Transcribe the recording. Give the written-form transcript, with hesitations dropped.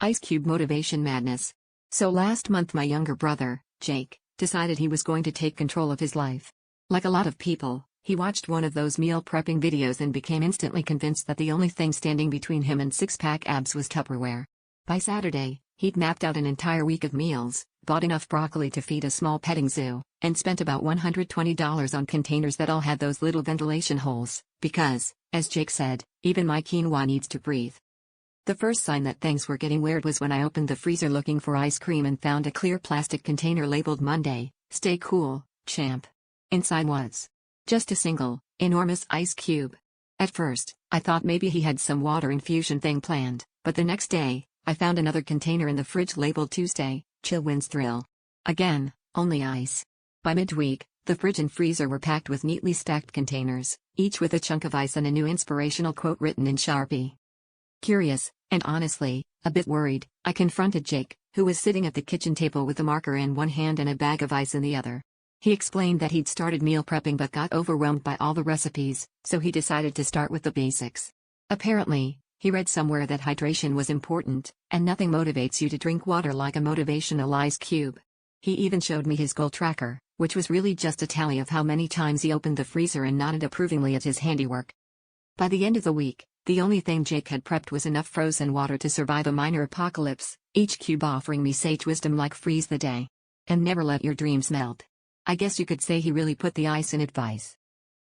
Ice Cube motivation madness. So last month my younger brother, Jake, decided he was going to take control of his life. Like a lot of people, he watched one of those meal prepping videos and became instantly convinced that the only thing standing between him and six-pack abs was Tupperware. By Saturday, he'd mapped out an entire week of meals, bought enough broccoli to feed a small petting zoo, and spent about $120 on containers that all had those little ventilation holes, because, as Jake said, even my quinoa needs to breathe. The first sign that things were getting weird was when I opened the freezer looking for ice cream and found a clear plastic container labeled Monday, Stay Cool, Champ. Inside was just a single, enormous ice cube. At first, I thought maybe he had some water infusion thing planned, but the next day, I found another container in the fridge labeled Tuesday, Chill Wins Thrill. Again, only ice. By midweek, the fridge and freezer were packed with neatly stacked containers, each with a chunk of ice and a new inspirational quote written in Sharpie. Curious, and honestly, a bit worried, I confronted Jake, who was sitting at the kitchen table with a marker in one hand and a bag of ice in the other. He explained that he'd started meal prepping but got overwhelmed by all the recipes, so he decided to start with the basics. Apparently, he read somewhere that hydration was important, and nothing motivates you to drink water like a motivational ice cube. He even showed me his goal tracker, which was really just a tally of how many times he opened the freezer and nodded approvingly at his handiwork. By the end of the week, the only thing Jake had prepped was enough frozen water to survive a minor apocalypse, each cube offering me sage wisdom like freeze the day. And never let your dreams melt. I guess you could say he really put the ice in advice.